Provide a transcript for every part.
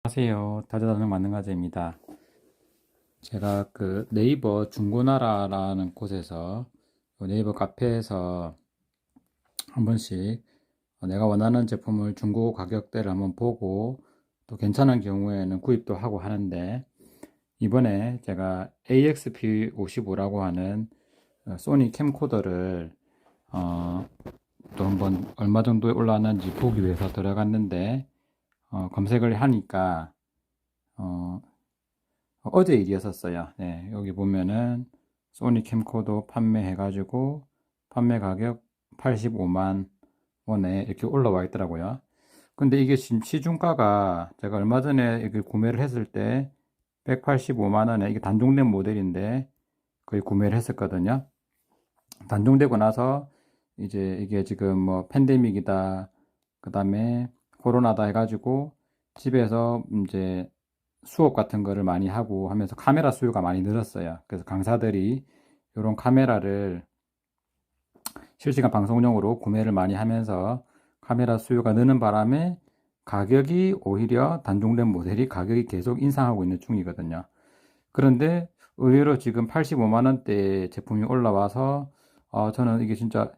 안녕하세요. 다재다능 만능가제입니다. 제가 그 네이버 중고나라라는 곳에서 네이버 카페에서 한 번씩 내가 원하는 제품을 중고 가격대를 한번 보고 또 괜찮은 경우에는 구입도 하고 하는데, 이번에 제가 AXP55라고 하는 소니 캠코더를 또 한번 얼마 정도에 올라왔는지 보기 위해서 들어갔는데, 검색을 하니까 어제 일이었었어요. 네, 여기 보면은 소니 캠코더 판매해가지고 판매 가격 85만 원에 이렇게 올라와 있더라고요. 근데 이게 지금 시중가가 제가 얼마 전에 이렇게 구매를 했을 때 185만 원에, 이게 단종된 모델인데 거의 구매를 했었거든요. 단종되고 나서 이제 이게 지금 뭐 팬데믹이다, 그 다음에 코로나다 해가지고 집에서 이제 수업 같은 거를 많이 하고 하면서 카메라 수요가 많이 늘었어요. 그래서 강사들이 이런 카메라를 실시간 방송용으로 구매를 많이 하면서 카메라 수요가 느는 바람에 가격이, 오히려 단종된 모델이 가격이 계속 인상하고 있는 중이거든요. 그런데 의외로 지금 85만 원대 제품이 올라와서 저는 이게 진짜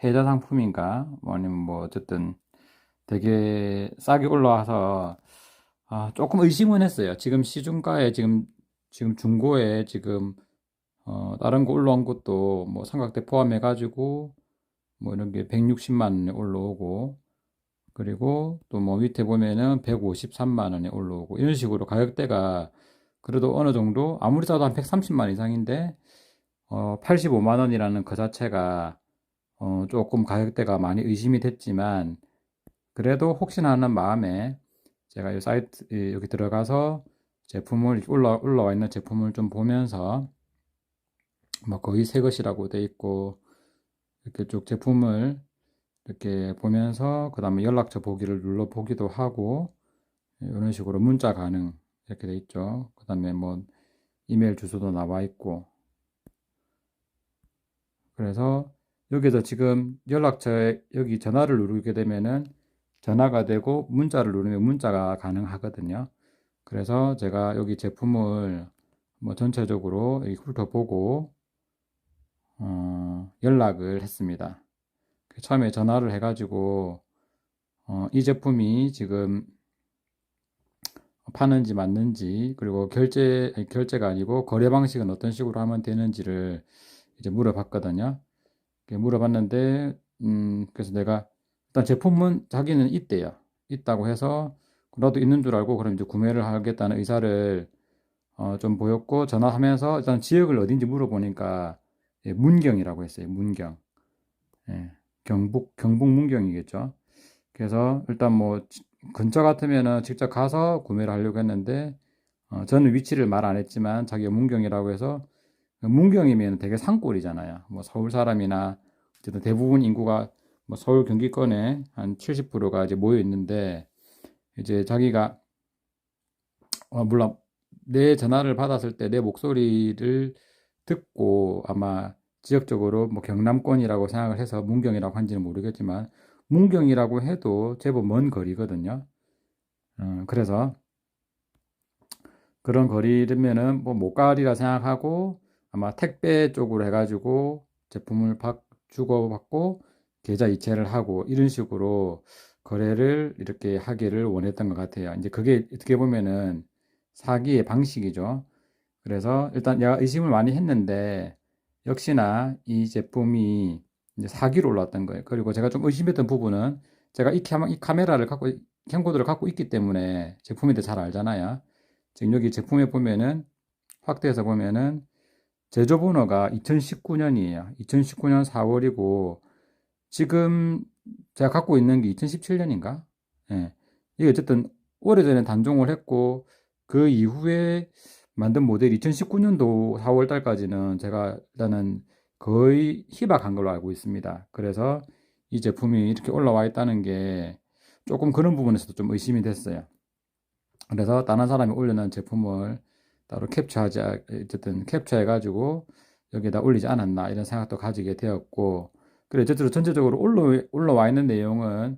혜자 상품인가, 뭐 아니면 뭐 어쨌든 되게 싸게 올라와서 조금 의심은 했어요. 지금 시중가에 지금 중고에 지금 다른 거 올라온 것도 뭐 삼각대 포함해 가지고 뭐 이런 게 160만 원에 올라오고, 그리고 또 뭐 밑에 보면은 153만 원에 올라오고, 이런 식으로 가격대가 그래도 어느 정도, 아무리 싸도 한 130만 원 이상인데 85만 원이라는 그 자체가 조금 가격대가 많이 의심이 됐지만, 그래도 혹시나 하는 마음에 제가 이 사이트 여기 들어가서 제품을 올라와 있는 제품을 좀 보면서, 뭐 거의 새 것이라고 돼 있고 이렇게 쭉 제품을 이렇게 보면서 그 다음에 연락처 보기를 눌러 보기도 하고, 이런 식으로 문자 가능 이렇게 돼 있죠. 그 다음에 뭐 이메일 주소도 나와 있고, 그래서 여기서 지금 연락처에 여기 전화를 누르게 되면은 전화가 되고, 문자를 누르면 문자가 가능하거든요. 그래서 제가 여기 제품을 뭐 전체적으로 훑어보고 연락을 했습니다. 처음에 전화를 해가지고 이 제품이 지금 파는지 맞는지, 그리고 결제가 아니고 거래 방식은 어떤 식으로 하면 되는지를 이제 물어봤거든요. 물어봤는데 그래서 내가 일단 제품은 자기는 있대요. 있다고 해서 나도 있는 줄 알고 그럼 이제 구매를 하겠다는 의사를 좀 보였고, 전화하면서 일단 지역을 어딘지 물어보니까 문경이라고 했어요. 문경. 예, 경북 문경이겠죠. 그래서 일단 뭐 근처 같으면은 직접 가서 구매를 하려고 했는데, 저는 위치를 말 안 했지만 자기가 문경이라고 해서, 문경이면 되게 산골이잖아요. 뭐 서울 사람이나 어쨌든 대부분 인구가 뭐 서울 경기권에 한 70%가 이제 모여 있는데, 이제 자기가 물론 내 전화를 받았을 때 내 목소리를 듣고 아마 지역적으로 뭐 경남권이라고 생각을 해서 문경이라고 한지는 모르겠지만, 문경이라고 해도 제법 먼 거리거든요. 그래서 그런 거리면은 뭐 못 가리라 생각하고 아마 택배 쪽으로 해가지고 제품을 주고받고 계좌 이체를 하고, 이런 식으로 거래를 이렇게 하기를 원했던 것 같아요. 이제 그게 어떻게 보면은 사기의 방식이죠. 그래서 일단 내가 의심을 많이 했는데 역시나 이 제품이 이제 사기로 올라왔던 거예요. 그리고 제가 좀 의심했던 부분은, 제가 이 카메라를 갖고, 캠코더를 갖고 있기 때문에 제품에 대해 잘 알잖아요. 지금 여기 제품에 보면은 확대해서 보면은 제조 번호가 2019년이에요. 2019년 4월이고 지금 제가 갖고 있는 게 2017년인가? 예. 이게 어쨌든 오래전에 단종을 했고, 그 이후에 만든 모델이 2019년도 4월 달까지는 제가 일단은 거의 희박한 걸로 알고 있습니다. 그래서 이 제품이 이렇게 올라와 있다는 게 조금 그런 부분에서도 좀 의심이 됐어요. 그래서 다른 사람이 올려놓은 제품을 따로 어쨌든 캡처해가지고 여기에다 올리지 않았나, 이런 생각도 가지게 되었고, 그래, 어쨌든 전체적으로 올라와 있는 내용은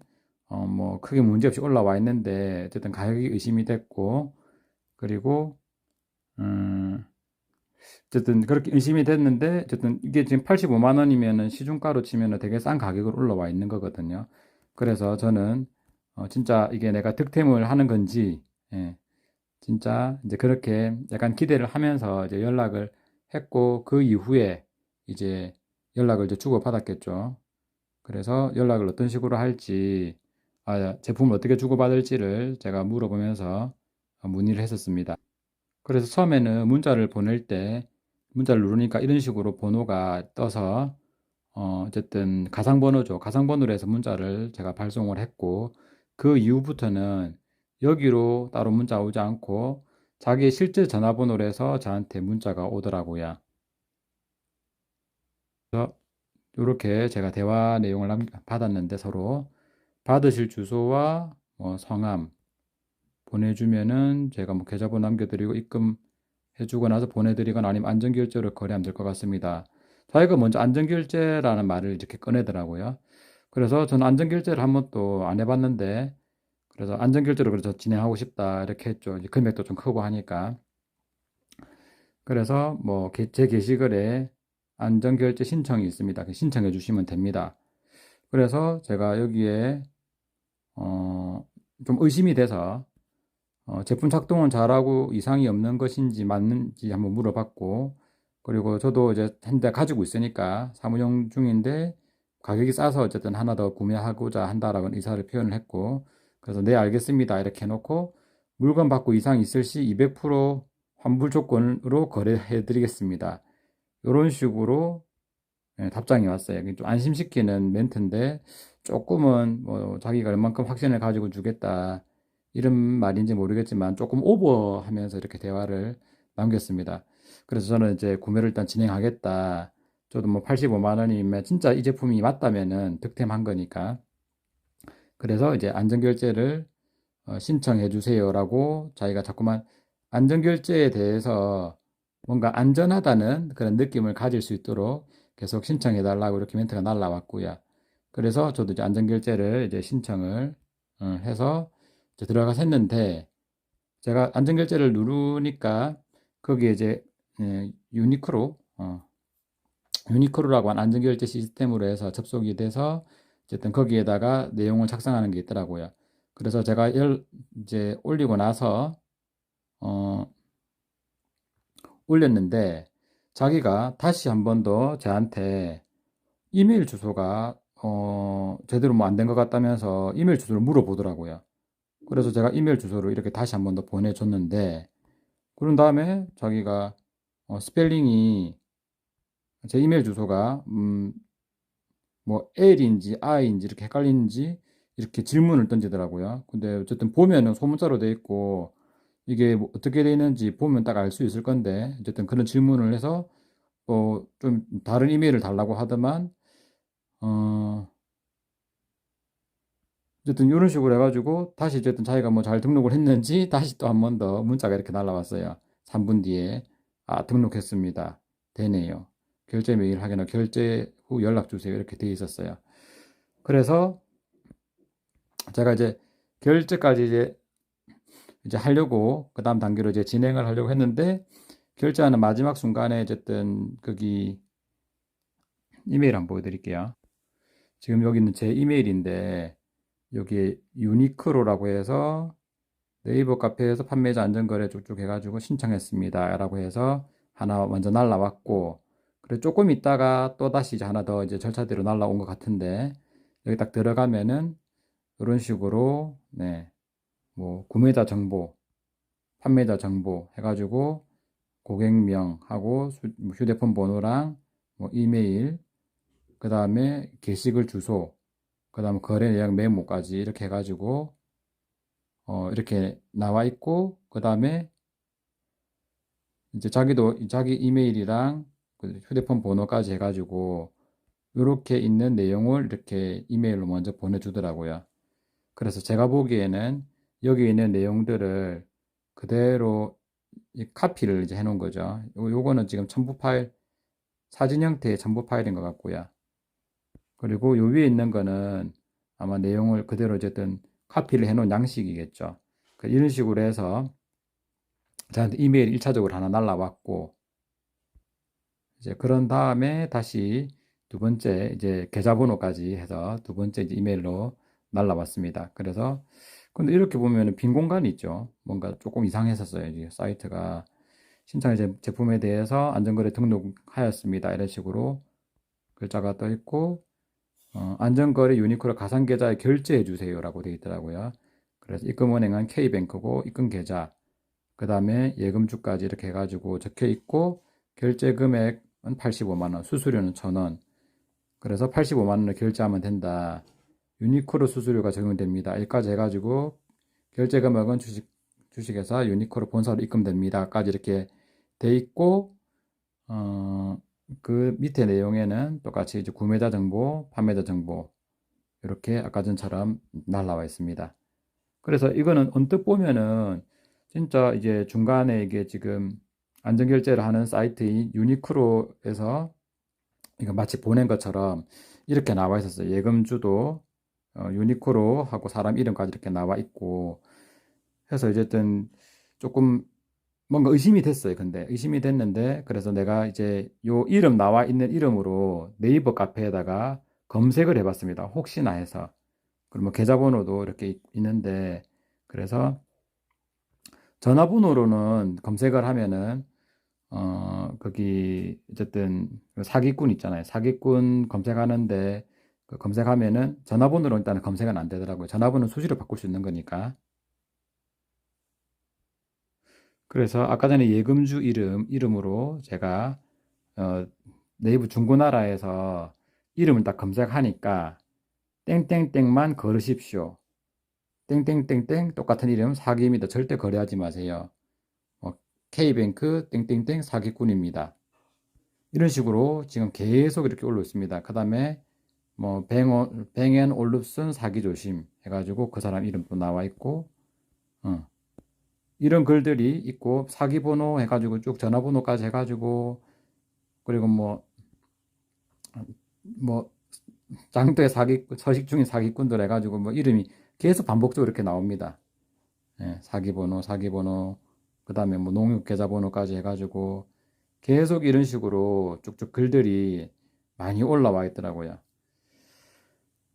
뭐 크게 문제없이 올라와 있는데 어쨌든 가격이 의심이 됐고, 그리고 어쨌든 그렇게 의심이 됐는데 어쨌든 이게 지금 85만 원이면은 시중가로 치면은 되게 싼 가격으로 올라와 있는 거거든요. 그래서 저는 진짜 이게 내가 득템을 하는 건지, 예, 진짜 이제 그렇게 약간 기대를 하면서 이제 연락을 했고, 그 이후에 이제 연락을 이제 주고받았겠죠. 그래서 연락을 어떤 식으로 할지, 제품을 어떻게 주고받을지를 제가 물어보면서 문의를 했었습니다. 그래서 처음에는 문자를 보낼 때 문자를 누르니까 이런 식으로 번호가 떠서 어쨌든 가상번호죠. 가상번호로 해서 문자를 제가 발송을 했고, 그 이후부터는 여기로 따로 문자 오지 않고 자기의 실제 전화번호로 해서 저한테 문자가 오더라고요. 그래서 이렇게 제가 대화 내용을 받았는데, 서로 받으실 주소와 뭐 성함 보내주면은 제가 뭐 계좌번호 남겨드리고 입금해주고 나서 보내드리거나 아니면 안전결제로 거래하면 될 것 같습니다. 자기가 먼저 안전결제라는 말을 이렇게 꺼내더라고요. 그래서 저는 안전결제를 한 번도 안 해봤는데, 그래서 안전결제로 그래서 진행하고 싶다 이렇게 했죠. 이제 금액도 좀 크고 하니까. 그래서 뭐 제 게시글에 안전결제 신청이 있습니다. 신청해 주시면 됩니다. 그래서 제가 여기에 좀 의심이 돼서 제품 작동은 잘하고 이상이 없는 것인지 맞는지 한번 물어봤고, 그리고 저도 이제 한 대 가지고 있으니까 사무용 중인데 가격이 싸서 어쨌든 하나 더 구매하고자 한다라고 의사를 표현을 했고, 그래서 네 알겠습니다 이렇게 해놓고, 물건 받고 이상 있을 시 200% 환불 조건으로 거래해 드리겠습니다, 이런 식으로 답장이 왔어요. 좀 안심시키는 멘트인데, 조금은 뭐 자기가 얼만큼 확신을 가지고 주겠다 이런 말인지 모르겠지만 조금 오버하면서 이렇게 대화를 남겼습니다. 그래서 저는 이제 구매를 일단 진행하겠다. 저도 뭐 85만 원이면 진짜 이 제품이 맞다면은 득템한 거니까. 그래서 이제 안전결제를 신청해 주세요라고, 자기가 자꾸만 안전결제에 대해서 뭔가 안전하다는 그런 느낌을 가질 수 있도록 계속 신청해 달라고 이렇게 멘트가 날라왔고요. 그래서 저도 이제 안전결제를 이제 신청을 해서 이제 들어가서 했는데, 제가 안전결제를 누르니까 거기에 이제 유니크로 유니크로라고 한 안전결제 시스템으로 해서 접속이 돼서 어쨌든 거기에다가 내용을 작성하는 게 있더라고요. 그래서 제가 이제 올리고 나서 어, 올렸는데, 자기가 다시 한 번 더 저한테 이메일 주소가 제대로 뭐 안 된 것 같다면서 이메일 주소를 물어보더라고요. 그래서 제가 이메일 주소를 이렇게 다시 한 번 더 보내줬는데, 그런 다음에 자기가 스펠링이, 제 이메일 주소가 뭐 L인지 I인지 이렇게 헷갈리는지 이렇게 질문을 던지더라고요. 근데 어쨌든 보면은 소문자로 돼 있고 이게 뭐 어떻게 돼 있는지 보면 딱 알 수 있을 건데, 어쨌든 그런 질문을 해서 좀 다른 이메일을 달라고 하더만, 어 어쨌든 이런 식으로 해가지고 다시 어쨌든 자기가 뭐 잘 등록을 했는지 다시 또 한 번 더 문자가 이렇게 날라왔어요. 3분 뒤에 등록했습니다, 되네요. 결제 메일 확인하고 결제 후 연락 주세요 이렇게 돼 있었어요. 그래서 제가 이제 결제까지 이제 하려고 그 다음 단계로 이제 진행을 하려고 했는데, 결제하는 마지막 순간에 어쨌든 거기 이메일 한번 보여드릴게요. 지금 여기는 제 이메일인데, 여기에 유니크로라고 해서 네이버 카페에서 판매자 안전거래 쭉쭉 해가지고 신청했습니다 라고 해서 하나 먼저 날라왔고, 그래 조금 있다가 또 다시 이제 하나 더 이제 절차대로 날라온 것 같은데, 여기 딱 들어가면은 이런 식으로 뭐 구매자 정보, 판매자 정보 해가지고 고객명하고 뭐 휴대폰 번호랑 뭐 이메일, 그 다음에 게시글 주소, 그 다음에 거래 내역 메모까지 이렇게 해가지고 이렇게 나와 있고, 그 다음에 이제 자기 이메일이랑 그 휴대폰 번호까지 해가지고 이렇게 있는 내용을 이렇게 이메일로 먼저 보내주더라고요. 그래서 제가 보기에는 여기 있는 내용들을 그대로 이 카피를 이제 해놓은 거죠. 요거는 지금 첨부 파일, 사진 형태의 첨부 파일인 것 같고요. 그리고 요 위에 있는 거는 아마 내용을 그대로 어쨌든 카피를 해놓은 양식이겠죠. 이런 식으로 해서 저한테 이메일 1차적으로 하나 날라왔고, 이제 그런 다음에 다시 두 번째 이제 계좌번호까지 해서 두 번째 이제 이메일로 날라왔습니다. 그래서 근데 이렇게 보면은 빈 공간이 있죠. 뭔가 조금 이상했었어요. 이제 사이트가 신청 제품에 대해서 안전거래 등록하였습니다. 이런 식으로 글자가 떠 있고, 안전거래 유니크로 가상계좌에 결제해 주세요라고 되어 있더라고요. 그래서 입금은행은 K뱅크고 입금 계좌, 그 다음에 예금주까지 이렇게 해가지고 적혀 있고, 결제 금액은 85만 원, 수수료는 1,000원. 그래서 85만 원을 결제하면 된다. 유니크로 수수료가 적용됩니다. 여기까지 해가지고 결제 금액은 주식회사 유니크로 본사로 입금됩니다.까지 이렇게 돼 있고, 그 밑에 내용에는 똑같이 이제 구매자 정보, 판매자 정보 이렇게 아까 전처럼 날라와 있습니다. 그래서 이거는 언뜻 보면은 진짜 이제 중간에 이게 지금 안전결제를 하는 사이트인 유니크로에서 이거 마치 보낸 것처럼 이렇게 나와 있었어요. 예금주도 유니크로 하고 사람 이름까지 이렇게 나와 있고 해서 어쨌든 조금 뭔가 의심이 됐어요. 근데 의심이 됐는데 그래서 내가 이제 요 이름 나와 있는 이름으로 네이버 카페에다가 검색을 해봤습니다. 혹시나 해서. 그리고 뭐 계좌번호도 이렇게 있는데 그래서 전화번호로는 검색을 하면은 거기 어쨌든 그 사기꾼 있잖아요. 사기꾼 검색하는데 그 검색하면은 전화번호로 일단은 검색은 안 되더라고요. 전화번호는 수시로 바꿀 수 있는 거니까. 그래서 아까 전에 예금주 이름으로 제가 어, 네이버 중고나라에서 이름을 딱 검색하니까 땡땡땡만 걸으십시오. 땡땡땡땡 똑같은 이름 사기입니다. 절대 거래하지 마세요. K뱅크 땡땡땡 사기꾼입니다. 이런 식으로 지금 계속 이렇게 올라 있습니다. 그 다음에 뭐 뱅앤 올룹슨 사기 조심 해가지고 그 사람 이름도 나와 있고 이런 글들이 있고 사기 번호 해가지고 쭉 전화번호까지 해가지고 그리고 뭐 장도의 서식 중인 사기꾼들 해가지고 뭐 이름이 계속 반복적으로 이렇게 나옵니다. 예, 사기번호, 그 다음에 뭐 농협 계좌번호까지 해가지고 계속 이런 식으로 쭉쭉 글들이 많이 올라와 있더라고요.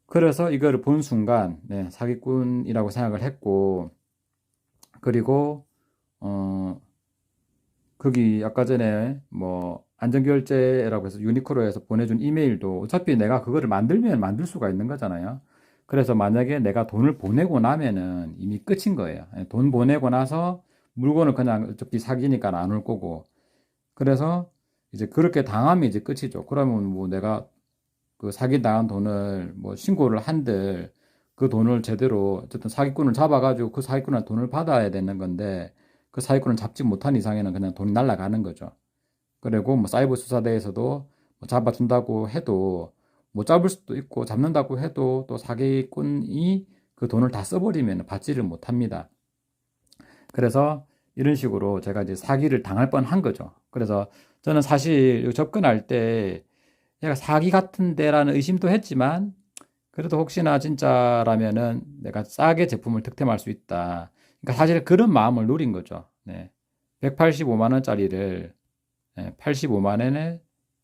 그래서 이거를 본 순간 네, 사기꾼이라고 생각을 했고, 그리고 거기 아까 전에 뭐 안전결제라고 해서 유니크로에서 보내준 이메일도 어차피 내가 그거를 만들면 만들 수가 있는 거잖아요. 그래서 만약에 내가 돈을 보내고 나면은 이미 끝인 거예요. 돈 보내고 나서 물건을 그냥 어차피 사기니까 안 올 거고. 그래서 이제 그렇게 당하면 이제 끝이죠. 그러면 뭐 내가 그 사기 당한 돈을 뭐 신고를 한들 그 돈을 제대로 어쨌든 사기꾼을 잡아가지고 그 사기꾼한테 돈을 받아야 되는 건데 그 사기꾼을 잡지 못한 이상에는 그냥 돈이 날아가는 거죠. 그리고 뭐 사이버 수사대에서도 뭐 잡아준다고 해도 못 잡을 수도 있고 잡는다고 해도 또 사기꾼이 그 돈을 다 써버리면 받지를 못합니다. 그래서 이런 식으로 제가 이제 사기를 당할 뻔한 거죠. 그래서 저는 사실 접근할 때 얘가 사기 같은데라는 의심도 했지만 그래도 혹시나 진짜라면은 내가 싸게 제품을 득템할 수 있다. 그러니까 사실 그런 마음을 누린 거죠. 네. 185만 원짜리를 85만 원에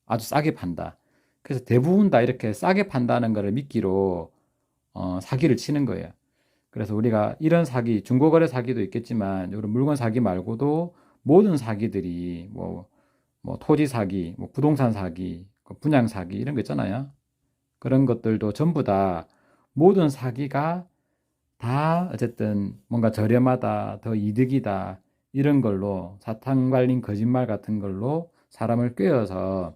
아주 싸게 판다. 그래서 대부분 다 이렇게 싸게 판다는 것을 미끼로 사기를 치는 거예요. 그래서 우리가 이런 사기, 중고거래 사기도 있겠지만 이런 물건 사기 말고도 모든 사기들이 뭐 토지 사기, 뭐 부동산 사기, 분양 사기 이런 거 있잖아요. 그런 것들도 전부 다 모든 사기가 다 어쨌든 뭔가 저렴하다, 더 이득이다 이런 걸로 사탕 발린 거짓말 같은 걸로 사람을 꿰어서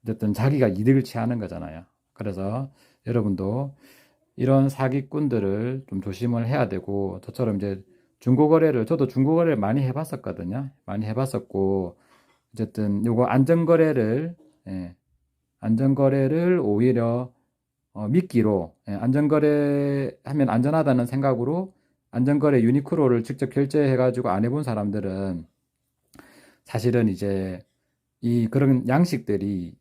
어쨌든 자기가 이득을 취하는 거잖아요. 그래서 여러분도 이런 사기꾼들을 좀 조심을 해야 되고 저처럼 이제 저도 중고거래를 많이 해봤었거든요. 많이 해봤었고 어쨌든 요거 안전거래를 오히려 미끼로 안전거래 하면 안전하다는 생각으로 안전거래 유니크로를 직접 결제해가지고 안 해본 사람들은 사실은 이제 그런 양식들이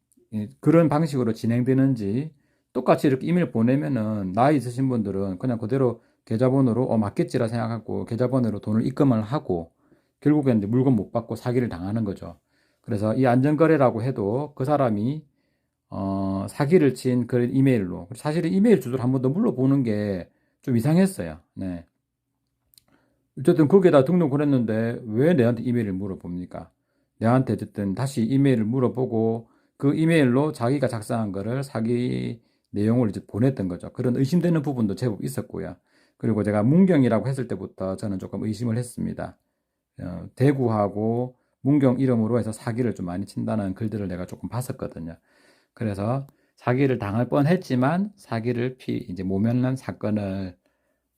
그런 방식으로 진행되는지 똑같이 이렇게 이메일 보내면은 나이 있으신 분들은 그냥 그대로 계좌번호로 맞겠지라 생각하고 계좌번호로 돈을 입금을 하고 결국엔 이제 물건 못 받고 사기를 당하는 거죠. 그래서 이 안전거래라고 해도 그 사람이 사기를 친 그런 이메일로, 사실은 이메일 주소를 한 번 더 물어보는 게 좀 이상했어요. 네. 어쨌든 거기에다 등록을 했는데 왜 내한테 이메일을 물어봅니까? 내한테 어쨌든 다시 이메일을 물어보고 그 이메일로 자기가 작성한 거를 사기 내용을 이제 보냈던 거죠. 그런 의심되는 부분도 제법 있었고요. 그리고 제가 문경이라고 했을 때부터 저는 조금 의심을 했습니다. 대구하고 문경 이름으로 해서 사기를 좀 많이 친다는 글들을 내가 조금 봤었거든요. 그래서 사기를 당할 뻔했지만 사기를 이제 모면한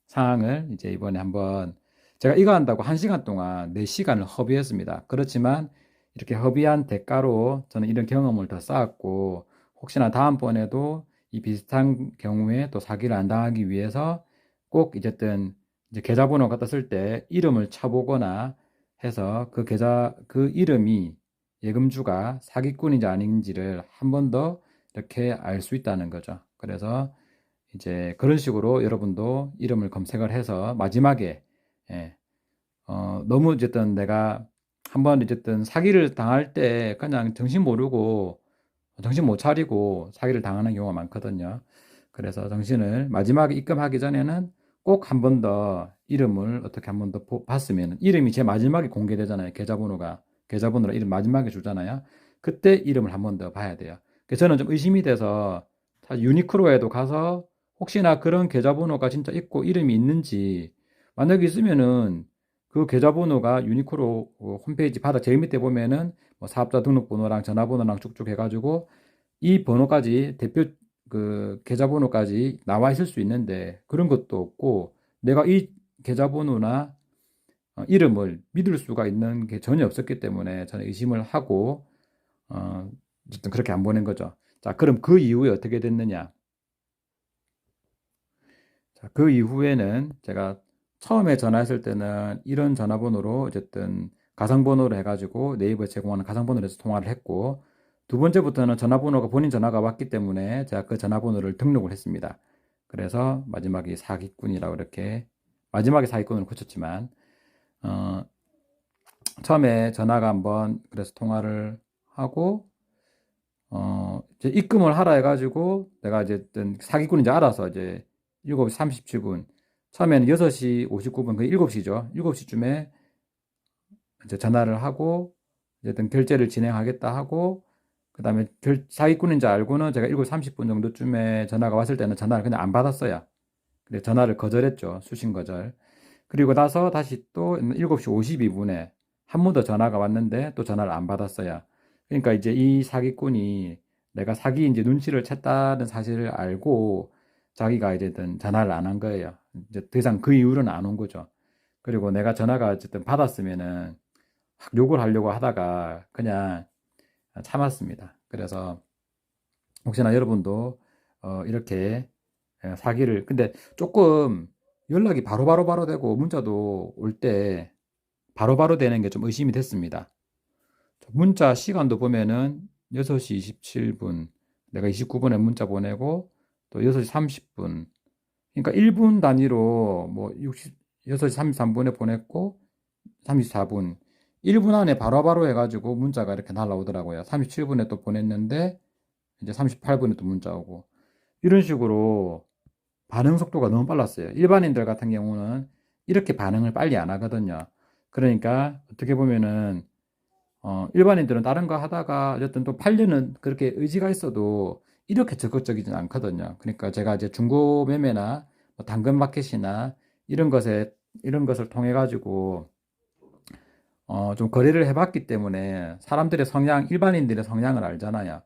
상황을 이제 이번에 한번 제가 이거 한다고 1시간 동안 내 시간을 허비했습니다. 그렇지만 이렇게 허비한 대가로 저는 이런 경험을 더 쌓았고 혹시나 다음번에도 이 비슷한 경우에 또 사기를 안 당하기 위해서 꼭 어쨌든 이제 계좌번호 갖다 쓸 때 이름을 쳐보거나 해서 그 이름이 예금주가 사기꾼인지 아닌지를 한 번 더 이렇게 알 수 있다는 거죠. 그래서 이제 그런 식으로 여러분도 이름을 검색을 해서 마지막에 예, 너무 어쨌든 내가 한번 어쨌든 사기를 당할 때 그냥 정신 못 차리고 사기를 당하는 경우가 많거든요. 그래서 정신을 마지막에 입금하기 전에는 꼭 한 번 더 이름을 어떻게 한 번 더 봤으면 이름이 제일 마지막에 공개되잖아요. 계좌번호로 이름 마지막에 주잖아요. 그때 이름을 한 번 더 봐야 돼요. 그래서 저는 좀 의심이 돼서 사실 유니크로에도 가서 혹시나 그런 계좌번호가 진짜 있고 이름이 있는지 만약에 있으면은 그 계좌번호가 유니크로 홈페이지 바닥 제일 밑에 보면은 뭐 사업자 등록번호랑 전화번호랑 쭉쭉 해가지고 이 번호까지 대표 그 계좌번호까지 나와 있을 수 있는데 그런 것도 없고 내가 이 계좌번호나 이름을 믿을 수가 있는 게 전혀 없었기 때문에 저는 의심을 하고 어쨌든 그렇게 안 보낸 거죠. 자, 그럼 그 이후에 어떻게 됐느냐? 자, 그 이후에는 제가 처음에 전화했을 때는 이런 전화번호로 어쨌든 가상번호로 해가지고 네이버에 제공하는 가상번호로 해서 통화를 했고 두 번째부터는 전화번호가 본인 전화가 왔기 때문에 제가 그 전화번호를 등록을 했습니다. 그래서 마지막에 사기꾼이라고 이렇게 마지막에 사기꾼으로 고쳤지만 어, 처음에 전화가 한번 그래서 통화를 하고 이제 입금을 하라 해가지고 내가 이제 사기꾼인지 알아서 이제 7시 37분 처음에는 6시 59분 그 7시죠. 7시쯤에 이제 전화를 하고 어쨌든 결제를 진행하겠다 하고 그다음에 사기꾼인지 알고는 제가 7시 30분 정도쯤에 전화가 왔을 때는 전화를 그냥 안 받았어요. 근데 전화를 거절했죠. 수신 거절. 그리고 나서 다시 또 7시 52분에 한 번 더 전화가 왔는데 또 전화를 안 받았어요. 그러니까 이제 이 사기꾼이 내가 사기인지 눈치를 챘다는 사실을 알고 자기가 이제든 전화를 안 한 거예요. 이제 더 이상 그 이후로는 안 온 거죠. 그리고 내가 전화가 어쨌든 받았으면은 확 욕을 하려고 하다가 그냥 참았습니다. 그래서 혹시나 여러분도 이렇게 사기를 근데 조금 연락이 바로 되고 문자도 올 때 바로바로 되는 게 좀 의심이 됐습니다. 문자 시간도 보면은 6시 27분 내가 29분에 문자 보내고 또 6시 30분 그러니까 1분 단위로 뭐 6시 33분에 보냈고 34분 1분 안에 바로바로 해가지고 문자가 이렇게 날라오더라고요. 37분에 또 보냈는데 이제 38분에 또 문자 오고 이런 식으로 반응 속도가 너무 빨랐어요. 일반인들 같은 경우는 이렇게 반응을 빨리 안 하거든요. 그러니까 어떻게 보면은 일반인들은 다른 거 하다가 어쨌든 또 팔려는 그렇게 의지가 있어도 이렇게 적극적이진 않거든요. 그러니까 제가 이제 중고 매매나 뭐 당근 마켓이나 이런 것을 통해 가지고 좀 거래를 해봤기 때문에 사람들의 성향, 일반인들의 성향을 알잖아요.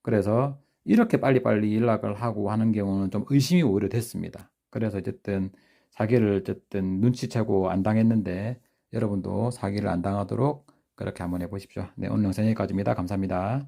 그래서 이렇게 빨리빨리 연락을 하고 하는 경우는 좀 의심이 오히려 됐습니다. 그래서 어쨌든 사기를 어쨌든 눈치채고 안 당했는데 여러분도 사기를 안 당하도록 그렇게 한번 해보십시오. 네, 오늘 영상 여기까지입니다. 감사합니다.